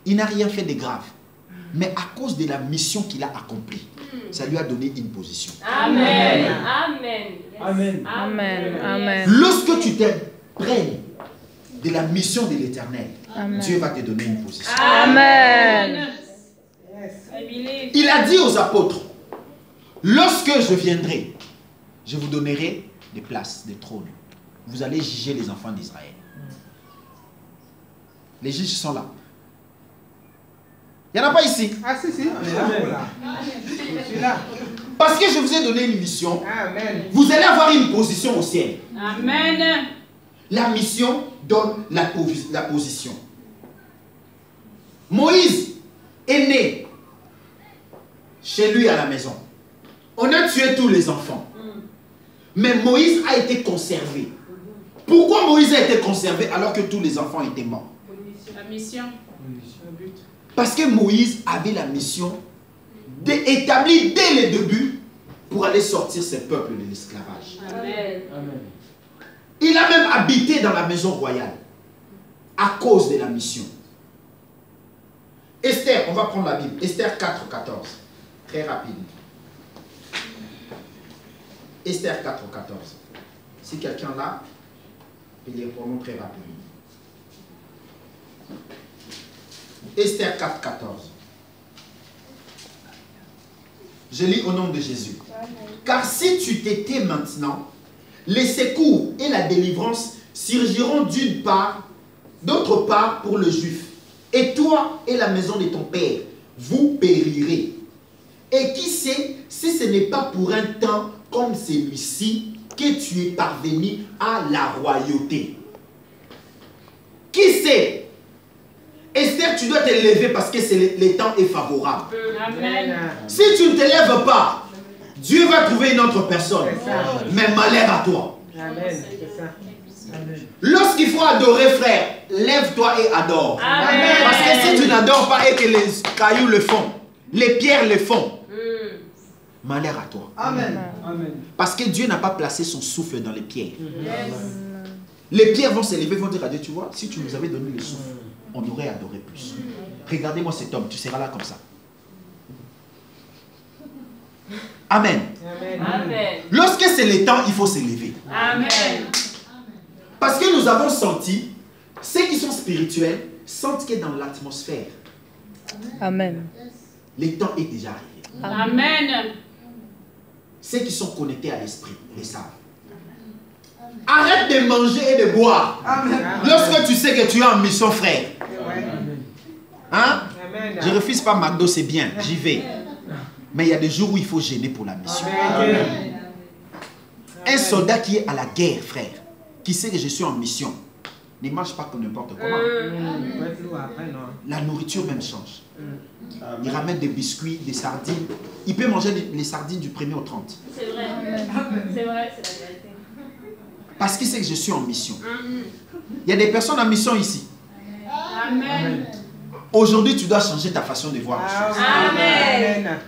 Il n'a rien fait de grave. Mais à cause de la mission qu'il a accomplie, ça lui a donné une position. Amen. Amen. Amen. Amen. Amen. Lorsque tu t'imprègnes de la mission de l'Éternel, Dieu va te donner une position. Amen. Il a dit aux apôtres, lorsque je viendrai, je vous donnerai des places, des trônes. Vous allez juger les enfants d'Israël. Les juges sont là. Il n'y en a pas ici. Ah si, si. Je suis là. Parce que je vous ai donné une mission. Amen. Vous allez avoir une position au ciel. Amen. La mission donne la position. Moïse est né chez lui à la maison. On a tué tous les enfants. Mais Moïse a été conservé. Pourquoi Moïse a été conservé alors que tous les enfants étaient morts? La mission. Parce que Moïse avait la mission établie dès le début pour aller sortir ses peuples de l'esclavage. Amen. Il a même habité dans la maison royale à cause de la mission. Esther, on va prendre la Bible. Esther 4, 14. Très rapide. Esther 4, 14. Si quelqu'un l'a, il est pour nous très rapidement. Esther 4, 14. Je lis au nom de Jésus. Car si tu t'étais maintenant, les secours et la délivrance surgiront d'une part, d'autre part pour le juif. Et toi et la maison de ton père, vous périrez. Et qui sait si ce n'est pas pour un temps comme celui-ci que tu es parvenu à la royauté. Qui sait? Esther, tu dois te lever parce que le temps est favorable. Amen. Si tu ne te lèves pas, Dieu va trouver une autre personne. Mais malheur à toi. Amen. Lorsqu'il faut adorer, frère, lève-toi et adore. Amen. Parce que si tu n'adores pas et que les cailloux le font, les pierres le font, malheur à toi. Amen. Parce que Dieu n'a pas placé son souffle dans les pierres. Les pierres vont se lever, vont dire à Dieu, tu vois, si tu nous avais donné le souffle, on aurait adoré plus. Regardez-moi cet homme, tu seras là comme ça. Amen. Amen. Lorsque c'est le temps, il faut se lever. Amen. Parce que nous avons senti, ceux qui sont spirituels sentent que dans l'atmosphère, Amen. le temps est déjà arrivé. Amen. Ceux qui sont connectés à l'esprit, les savent. Arrête de manger et de boire. Amen. Lorsque tu sais que tu es en mission, frère. Hein? Amen. Je refuse pas McDo, c'est bien, j'y vais. Mais il y a des jours où il faut gêner pour la mission. Amen. Un soldat qui est à la guerre, frère, qui sait que je suis en mission, ne mange pas comme n'importe comment. La nourriture même change. Il ramène des biscuits, des sardines. Il peut manger les sardines du 1er au 30. C'est vrai. C'est vrai, c'est la vérité. Parce qu'il sait que je suis en mission. Il y a des personnes en mission ici. Amen. Aujourd'hui, tu dois changer ta façon de voir les choses. Amen.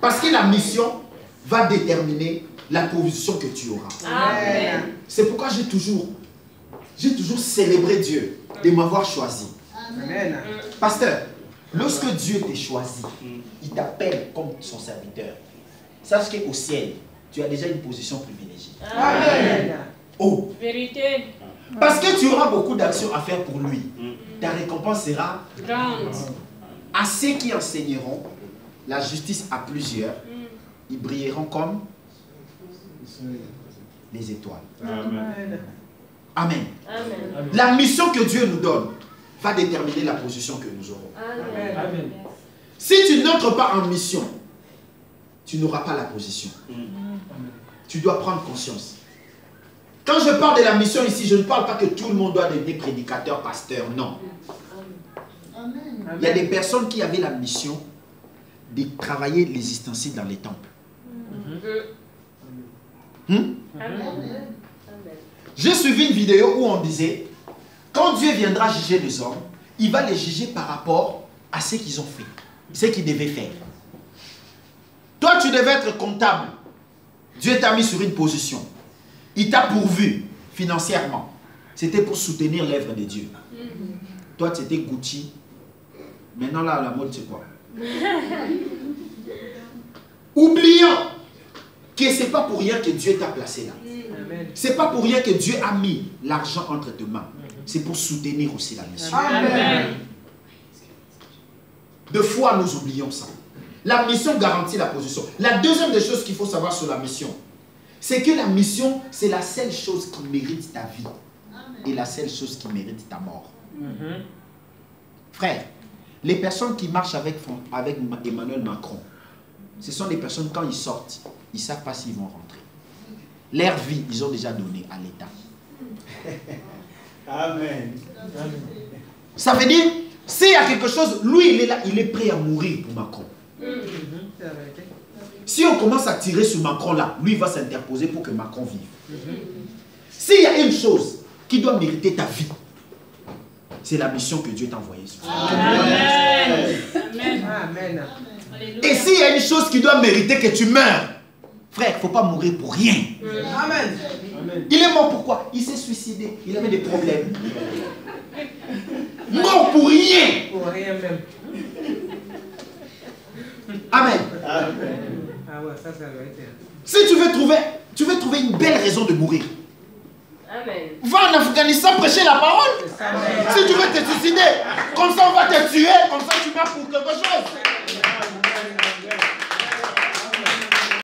Parce que la mission va déterminer la position que tu auras. Amen. C'est pourquoi j'ai toujours célébré Dieu de m'avoir choisi. Amen. Pasteur, lorsque Dieu t'a choisi, il t'appelle comme son serviteur. Sache qu'au ciel, tu as déjà une position privilégiée. Amen. Oh, Vérité. parce que tu auras beaucoup d'actions à faire pour lui. Ta récompense sera Grande. à ceux qui enseigneront la justice à plusieurs. Ils brilleront comme les étoiles. Amen. Amen. Amen. La mission que Dieu nous donne va déterminer la position que nous aurons. Amen. Si tu n'entres pas en mission, tu n'auras pas la position. Tu dois prendre conscience. Quand je parle de la mission ici, je ne parle pas que tout le monde doit devenir prédicateur, pasteur, non. Il y a des personnes qui avaient la mission de travailler les ustensiles dans les temples. Amen. J'ai suivi une vidéo où on disait, quand Dieu viendra juger les hommes, il va les juger par rapport à ce qu'ils ont fait, ce qu'ils devaient faire. Toi, tu devais être comptable. Dieu t'a mis sur une position. Il t'a pourvu financièrement. C'était pour soutenir l'œuvre de Dieu. Toi, tu étais Gucci, Maintenant là, la mode c'est quoi? Oublions que ce n'est pas pour rien que Dieu t'a placé là. Ce n'est pas pour rien que Dieu a mis l'argent entre tes mains. C'est pour soutenir aussi la mission. Amen. Deux fois, nous oublions ça. La mission garantit la position. La deuxième des choses qu'il faut savoir sur la mission, c'est que la mission, c'est la seule chose qui mérite ta vie et la seule chose qui mérite ta mort. Frère, les personnes qui marchent avec Emmanuel Macron, ce sont des personnes, quand ils sortent, ils ne savent pas s'ils vont rentrer. Leur vie, ils ont déjà donné à l'État. Amen. Ça veut dire, s'il y a quelque chose, lui, il est là, il est prêt à mourir pour Macron. Si on commence à tirer sur Macron là, lui va s'interposer pour que Macron vive. S'il y a une chose qui doit mériter ta vie, c'est la mission que Dieu t'a envoyée. Amen. Amen. Et s'il y a une chose qui doit mériter que tu meurs, frère, il ne faut pas mourir pour rien. Amen. Il est mort pourquoi? Il s'est suicidé, il avait des problèmes. Mort pour rien. Pour rien même. Amen. Ah ouais, ça doit être. Si tu veux trouver une belle raison de mourir, Amen. va en Afghanistan prêcher la parole. Amen. Si tu veux te suicider, comme ça on va te tuer, comme ça tu meurs pour quelque chose.